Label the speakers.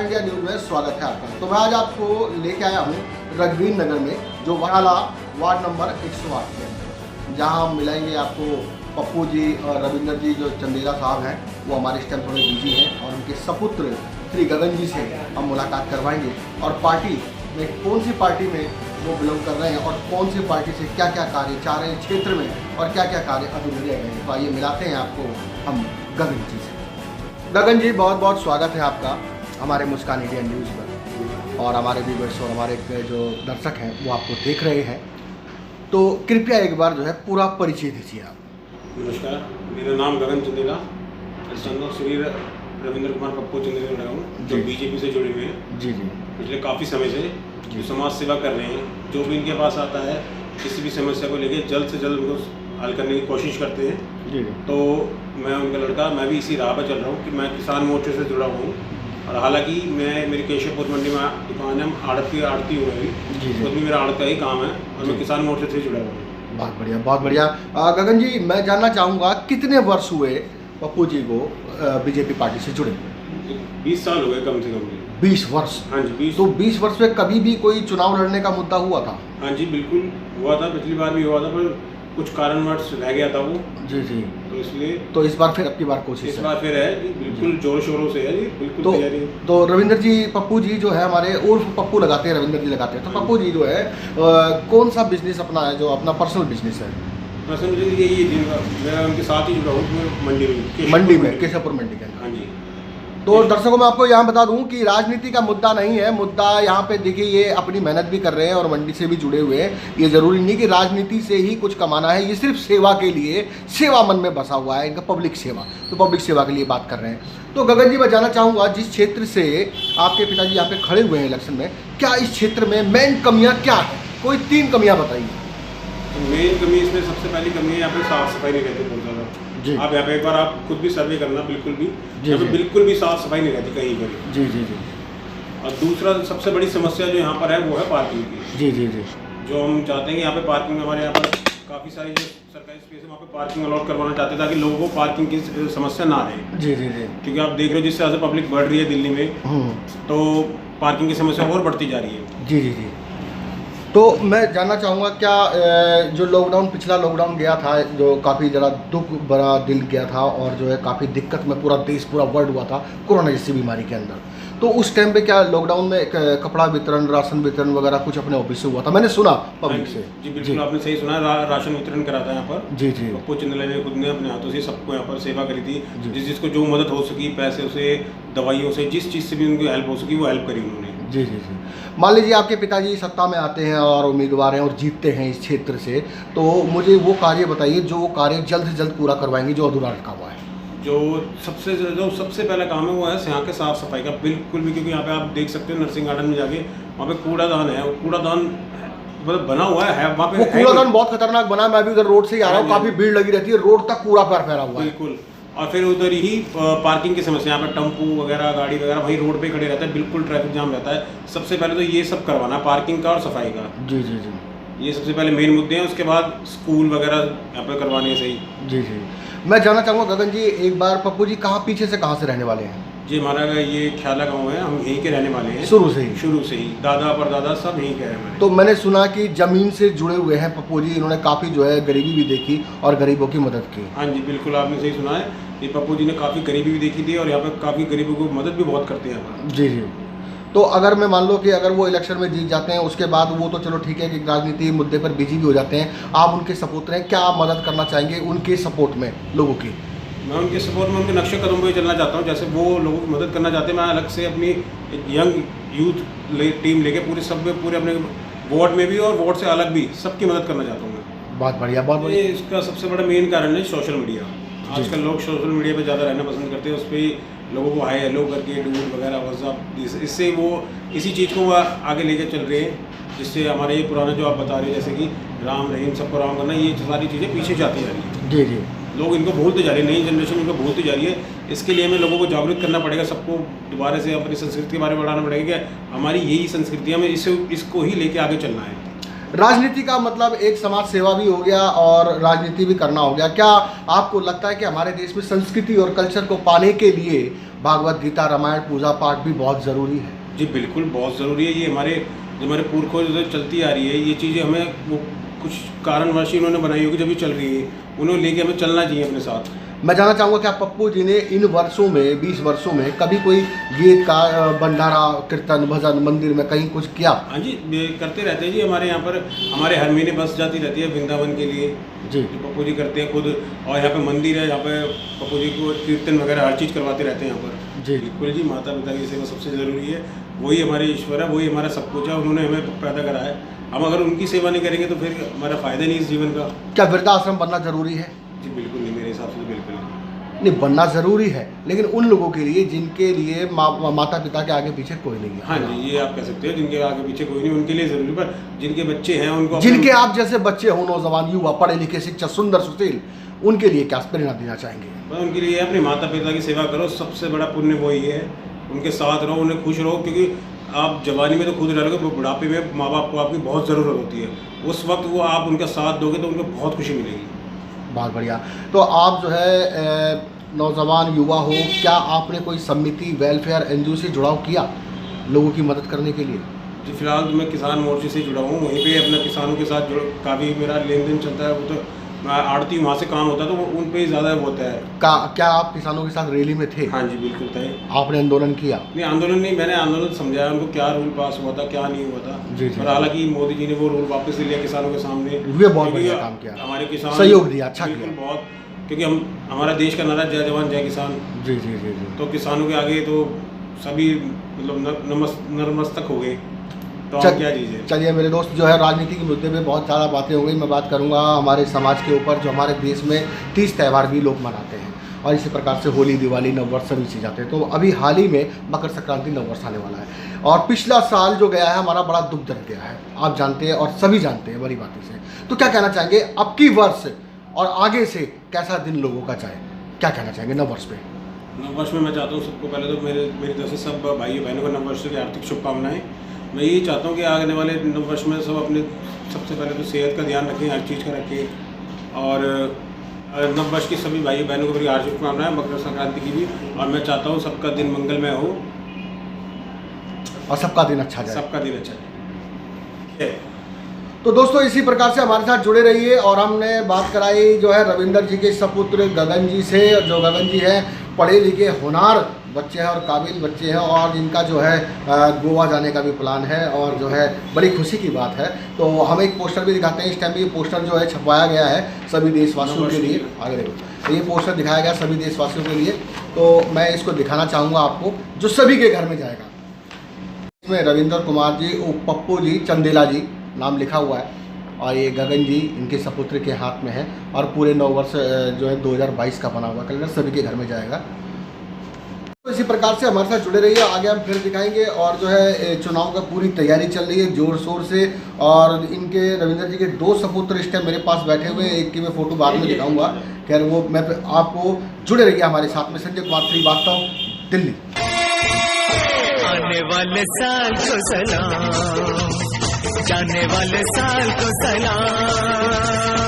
Speaker 1: मुस्कान India news में स्वागत है आपका। तो मैं आज आपको लेके आया हूँ रघुवीर नगर में, जो वाला वार्ड नंबर 108 में, जहाँ हम मिलाएंगे आपको पप्पू जी और रविंदर जी, जो चंदेला साहब हैं, वो हमारे इस टाइम थोड़े बिजी हैं, और उनके सपुत्र श्री गगन जी से हम मुलाकात करवाएंगे और पार्टी में कौन सी पार्टी में वो बिलोंग कर रहे हैं और कौन सी पार्टी से क्या क्या कार्य चाह रहे हैं क्षेत्र में और क्या क्या कार्य अधूरे रह गए हैं। तो आइए मिलाते हैं आपको हम गगन जी से। गगन जी, बहुत बहुत स्वागत है आपका हमारे मुस्कान इंडिया न्यूज़ पर, और हमारे व्यूअर्स और हमारे जो दर्शक हैं वो आपको देख रहे हैं, तो कृपया एक बार जो है पूरा परिचय दीजिए आप।
Speaker 2: नमस्कार, मेरा नाम गगन चंदेला, श्री रविंद्र कुमार पप्पू चंदेला हूँ, जो बीजेपी से जुड़े हुए हैं। जी जी। पिछले काफ़ी समय से जो समाज सेवा कर रहे हैं, जो भी इनके पास आता है किसी भी समस्या को लेकर जल्द से जल्द उनको हल करने की कोशिश करते हैं। जी। तो मैं उनका लड़का, मैं भी इसी राह पर चल रहा हूँ कि मैं किसान मोर्चे से जुड़ा हूँ, और हालांकि मैं मेरी केशवपुर मंडी में दुकान है, आड़ती हुए भी, खुद भी मेरा आड़त का ही काम है, और मैं किसान मोर्चे से जुड़ा हुआ हूँ।
Speaker 1: बहुत बढ़िया, बहुत बढ़िया। गगन जी, मैं जानना चाहूँगा कितने वर्ष हुए पप्पू जी को बीजेपी पार्टी से जुड़े?
Speaker 2: 20 साल हो गए कम से कम।
Speaker 1: 20 वर्ष? हाँ जी, 20। तो 20 वर्ष में कभी भी कोई चुनाव लड़ने का मुद्दा हुआ था?
Speaker 2: हाँ जी, बिल्कुल हुआ था, पिछली बार भी हुआ था, पर कुछ कारणवश रह गया था वो। जी जी। तो इसलिए
Speaker 1: तो इस बार फिर अपनी बार कोशिश
Speaker 2: इस बार फिर है जी, बिल्कुल जोर शोरों से है जी, बिल्कुल तैयारी।
Speaker 1: तो रविंदर जी, पप्पू जी जो है हमारे, उर्फ पप्पू लगाते हैं, रविंदर जी लगाते हैं, तो पप्पू जी जो है कौन सा बिजनेस अपना है, जो अपना पर्सनल बिजनेस है?
Speaker 2: पर्सनल बिजनेस यही है, मैं उनके साथ ही जुड़ा हूँ
Speaker 1: मंडी में, केशवपुर मंडी के अंदर।
Speaker 2: हाँ जी।
Speaker 1: तो दर्शकों मैं आपको यहाँ बता दूं कि राजनीति का मुद्दा नहीं है, मुद्दा यहाँ पे देखिए, ये अपनी मेहनत भी कर रहे हैं और मंडी से भी जुड़े हुए हैं। ये ज़रूरी नहीं कि राजनीति से ही कुछ कमाना है, ये सिर्फ सेवा के लिए, सेवा मन में बसा हुआ है इनका, पब्लिक सेवा, तो पब्लिक सेवा के लिए बात कर रहे हैं। तो गगन जी, मैं जानना चाहूँगा, जिस क्षेत्र से आपके पिताजी यहाँ पे खड़े हुए हैं इलेक्शन में, क्या इस क्षेत्र में मेन कमियाँ क्या है? कोई 3 कमियाँ बताइए।
Speaker 2: मेन कमी इसमें सबसे पहली कमी है, यहाँ पे साफ सफाई नहीं रहती बहुत ज़्यादा। आप यहाँ पे एक बार आप खुद भी सर्वे करना, बिल्कुल भी बिल्कुल भी साफ सफाई नहीं रहती कहीं पर। जी जी जी। और दूसरा सबसे बड़ी समस्या जो यहाँ पर है वो है पार्किंग की। जी जी जी। जो हम चाहते हैं कि यहाँ पे पार्किंग, हमारे यहाँ पर काफ़ी सारी जो सरकारी स्पेस है वहाँ पे पार्किंग अलॉट करवाना चाहते हैं, ताकि लोगों को पार्किंग की समस्या ना रहे। जी जी जी। क्योंकि आप देख रहे हो जिस तरह से पब्लिक बढ़ रही है दिल्ली में, तो पार्किंग की समस्या और बढ़ती जा रही है। जी जी जी।
Speaker 1: तो मैं जानना चाहूँगा, क्या जो लॉकडाउन, पिछला लॉकडाउन गया था, जो काफ़ी ज़रा दुख भरा दिल गया था, और जो है काफ़ी दिक्कत में पूरा देश, पूरा वर्ल्ड हुआ था कोरोना जैसी बीमारी के अंदर, तो उस टाइम पे क्या लॉकडाउन में कपड़ा वितरण, राशन वितरण वगैरह कुछ अपने ऑफिस से हुआ था? मैंने सुना पब्लिक से।
Speaker 2: जी बिल्कुल, आपने सही सुना, राशन वितरण करा था यहाँ पर। जी जी। पप्पू चंदेला ने खुद ने अपने हाथों से सबको यहाँ पर सेवा करी थी, जिसको जो मदद हो सकी, पैसे से, दवाइयों से, जिस चीज़ से भी उनको हेल्प हो सकी वो हेल्प करी उन्होंने। जी जी जी।
Speaker 1: मान लीजिए आपके पिताजी सत्ता में आते हैं और उम्मीदवार हैं और जीतते हैं इस क्षेत्र से, तो मुझे वो कार्य बताइए जो वो कार्य जल्द से जल्द पूरा करवाएंगे जो अधूरा रखा हुआ है।
Speaker 2: जो सबसे पहला काम है वो है यहाँ के साफ़ सफाई का, बिल्कुल भी, क्योंकि यहाँ पे आप देख सकते हो नर्सिंग गार्डन में जाके, वहाँ पे कूड़ादान है, और कूड़ादान मतलब बना हुआ है वहाँ पे,
Speaker 1: कूड़ादान बहुत खतरनाक बना है। मैं भी उधर रोड से ही आ रहा हूँ, काफ़ी भीड़ लगी रहती है, रोड तक कूड़ा फैला हुआ है।
Speaker 2: बिल्कुल। और फिर उधर ही पार्किंग की समस्या, यहाँ पर टेम्पू वगैरह, गाड़ी वगैरह वहीं रोड पे खड़े रहता है, बिल्कुल ट्रैफिक जाम रहता है। सबसे पहले तो ये सब करवाना, पार्किंग का और सफाई का। जी जी जी। ये सबसे पहले मेन मुद्दे हैं, उसके बाद स्कूल वगैरह यहाँ पर करवाने हैं। सही। जी जी।
Speaker 1: मैं जानना चाहूँगा गगन जी, एक बार पप्पू जी पीछे से कहाँ से रहने वाले हैं?
Speaker 2: जी, हमारा ये ख्याला गाँव है, हम यहीं के रहने वाले हैं
Speaker 1: शुरू से ही,
Speaker 2: दादा परदादा सब यहीं के रहने वाले।
Speaker 1: तो मैंने सुना कि जमीन से जुड़े हुए हैं पप्पू जी, इन्होंने काफ़ी जो है गरीबी भी देखी और गरीबों की मदद की।
Speaker 2: हाँ जी बिल्कुल, आपने सही सुना है, ये पप्पू जी ने काफ़ी गरीबी भी देखी थी, और यहाँ पर काफ़ी गरीबों को मदद भी बहुत करते हैं।
Speaker 1: जी जी। तो अगर मैं मान लो कि अगर वो इलेक्शन में जीत जाते हैं, उसके बाद वो तो चलो ठीक है कि राजनीति मुद्दे पर बिजी भी हो जाते हैं, आप उनके सपोर्टर हैं, क्या आप मदद करना चाहेंगे उनके सपोर्ट में लोगों की?
Speaker 2: मैं उनके सपोर्ट में, उनके नक्शे कदम पर चलना चाहता हूँ, जैसे वो लोगों की मदद करना चाहते हैं। मैं अलग से अपनी यंग यूथ टीम लेके पूरे अपने वार्ड में भी और वार्ड से अलग भी सबकी मदद करना चाहता हूँ मैं।
Speaker 1: बहुत बढ़िया, बहुत बढ़िया।
Speaker 2: इसका सबसे बड़ा मेन कारण है सोशल मीडिया। आजकल लोग सोशल मीडिया पे ज़्यादा रहना पसंद करते हैं, उस पर लोगों को हाई हेलो करके, डूड वगैरह व्हाट्सअप, इससे वो इसी चीज़ को वो आगे लेके चल रहे हैं, जिससे हमारे ये पुराना जो आप बता रहे हैं, जैसे कि राम रहीम सबको राम करना, ये सारी चीज़ें पीछे जाती जा रही है। जी जी। लोग इनको भूलते जा रहे हैं, नई जनरेशन इनको भूलती जा रही है। इसके लिए हमें लोगों को जागरूक करना पड़ेगा, सबको दोबारा से अपनी संस्कृति के बारे में बढ़ाना पड़ेगा कि हमारी यही संस्कृति, हमें इसको ही लेके आगे चलना है।
Speaker 1: राजनीति का मतलब एक समाज सेवा भी हो गया और राजनीति भी करना हो गया। क्या आपको लगता है कि हमारे देश में संस्कृति और कल्चर को पाने के लिए भागवत गीता रामायण पूजा पाठ भी बहुत ज़रूरी है।
Speaker 2: जी बिल्कुल, बहुत ज़रूरी है। ये हमारे पुरखों से चलती आ रही है, ये चीज़ें हमें वो कुछ कारणवश इन्होंने बनाई होगी, जब भी चल रही है, उन्होंने लेके हमें चलना चाहिए अपने साथ।
Speaker 1: मैं जानना चाहूँगा कि आप पप्पू जी ने इन वर्षों में 20 वर्षों में कभी कोई गीत का भंडारा कीर्तन भजन मंदिर में कहीं कुछ किया?
Speaker 2: हाँ जी, करते रहते हैं जी। हमारे यहाँ पर हमारे हर महीने बस जाती रहती है वृंदावन के लिए
Speaker 1: जी।
Speaker 2: जो पप्पू जी करते हैं खुद, और यहाँ पे मंदिर है, यहाँ पे पप्पू जी को कीर्तन वगैरह हर चीज़ करवाते रहते हैं यहाँ पर।
Speaker 1: जी
Speaker 2: बिल्कुल जी, माता पिता की सेवा सबसे ज़रूरी है। वही हमारे ईश्वर है, वही हमारा सब कुछ है। उन्होंने हमें पैदा करा है, हम अगर उनकी सेवा नहीं करेंगे तो फिर हमारा फ़ायदा नहीं इस जीवन का।
Speaker 1: क्या वृद्धाश्रम बनना ज़रूरी है?
Speaker 2: जी बिल्कुल नहीं, मेरे हिसाब से बिल्कुल नहीं।
Speaker 1: नहीं, बनना ज़रूरी है, लेकिन उन लोगों के लिए जिनके लिए माता पिता के आगे पीछे कोई नहीं है।
Speaker 2: हाँ जी, ये आप कह सकते हो, जिनके आगे पीछे कोई नहीं, उनके लिए ज़रूरी। पर जिनके बच्चे हैं उनको,
Speaker 1: जिनके आप जैसे बच्चे हो, नौजवान युवा पढ़े लिखे शिक्षित सुंदर सुशील, उनके लिए क्या प्रेरणा देना चाहेंगे?
Speaker 2: उनके लिए अपने माता पिता की सेवा करो, सबसे बड़ा पुण्य वही है। उनके साथ रहो, उन्हें खुश रहो, क्योंकि आप जवानी में तो खुद रह लोगे, बुढ़ापे में माँ बाप को आपकी बहुत ज़रूरत होती है। उस वक्त वो आप उनका साथ दोगे तो उनको बहुत खुशी मिलेगी।
Speaker 1: बहुत बढ़िया। तो आप जो है नौजवान युवा हो, क्या आपने कोई समिति वेलफेयर एनजीओ से जुड़ाव किया लोगों की मदद करने के लिए?
Speaker 2: जी फिलहाल तो मैं किसान मोर्चे से जुड़ा हूँ, वहीं पे अपना किसानों के साथ काफ़ी मेरा लेन देन चलता है। वो तो मैं आड़ती वहाँ से काम होता है, तो उन पे ही ज़्यादा होता है। क्या
Speaker 1: आप किसानों के साथ रैली में थे?
Speaker 2: हाँ जी बिल्कुल थे।
Speaker 1: आपने आंदोलन किया?
Speaker 2: नहीं, आंदोलन नहीं, मैंने आंदोलन समझाया उनको, क्या रूल पास हुआ था क्या नहीं हुआ था।
Speaker 1: जी।
Speaker 2: और हालांकि मोदी जी ने वो रूल वापस ले लिया किसानों के सामने।
Speaker 1: वे बहुत बढ़िया काम किया,
Speaker 2: हमारे किसान
Speaker 1: सहयोग दिया, अच्छा किया
Speaker 2: बहुत, क्योंकि हमारा देश का नारा जय जवान जय किसान।
Speaker 1: जी जी जी जी।
Speaker 2: तो किसानों के आगे तो सभी मतलब नतमस्तक हो गए, तो क्या चीज़।
Speaker 1: चलिए मेरे दोस्त, जो है राजनीति के मुद्दे पे बहुत ज़्यादा बातें हो गई। मैं बात करूंगा हमारे समाज के ऊपर, जो हमारे देश में 30 त्यौहार भी लोग मनाते हैं, और इसी प्रकार से होली दिवाली नववर्ष सभी चीज़ आते हैं। तो अभी हाल ही में मकर संक्रांति नववर्ष आने वाला है, और पिछला साल जो गया है हमारा बड़ा दुख दर्द गया है, आप जानते हैं और सभी जानते हैं बड़ी बातें से। तो क्या कहना चाहेंगे अब की वर्ष और आगे से कैसा दिन लोगों का जाए, क्या कहना चाहेंगे नववर्ष पे?
Speaker 2: नववर्ष में मैं चाहता हूँ सबको पहले तो मेरी तरफ से सब भाई बहनों को नववर्ष की आर्थिक शुभकामनाएं। मैं यही चाहता हूँ कि आने वाले नववर्ष में सब अपने सबसे पहले तो सेहत का ध्यान रखें, हर चीज़ का रखें। और नववर्ष की सभी भाई बहनों को मेरी हार्दिक शुभकामनाएं, मकर संक्रांति की भी। और मैं चाहता हूँ सबका दिन मंगलमय हो
Speaker 1: और सबका दिन अच्छा जाए,
Speaker 2: सबका दिन अच्छा जाए।
Speaker 1: तो दोस्तों इसी प्रकार से हमारे साथ जुड़े रहिए। और हमने बात कराई जो है रविंदर जी के सपुत्र गगन जी से, जो गगन जी हैं पढ़े लिखे होनहार बच्चे हैं और काबिल बच्चे हैं, और जिनका जो है गोवा जाने का भी प्लान है, और जो है बड़ी खुशी की बात है। तो हम एक पोस्टर भी दिखाते हैं। इस टाइम ये पोस्टर जो है छपवाया गया है सभी देशवासियों के लिए। आगे देखो, तो ये पोस्टर दिखाया गया सभी देशवासियों के लिए। तो मैं इसको दिखाना चाहूँगा आपको, जो सभी के घर में जाएगा। इसमें रविंद्र कुमार जी, पप्पू जी, चंदेला जी नाम लिखा हुआ है, और ये गगन जी इनके सपुत्र के हाथ में है। और पूरे 9 वर्ष जो है 2022 का बना हुआ कैलेंडर सभी के घर में जाएगा। तो इसी प्रकार से हमारे साथ जुड़े रहिए, आगे हम फिर दिखाएंगे। और जो है चुनाव का पूरी तैयारी चल रही है जोर शोर से। और इनके रविंद्र जी के 2 सपुत्र इस टाइम मेरे पास बैठे हुए, एक की मैं फोटो बाद में दिखाऊंगा। खैर वो मैं आपको जुड़े रहिए हमारे साथ में। संजय कुमार श्रीवास्तव, दिल्ली।
Speaker 3: आने वाले साल को सलाम, जाने वाले साल को सलाम।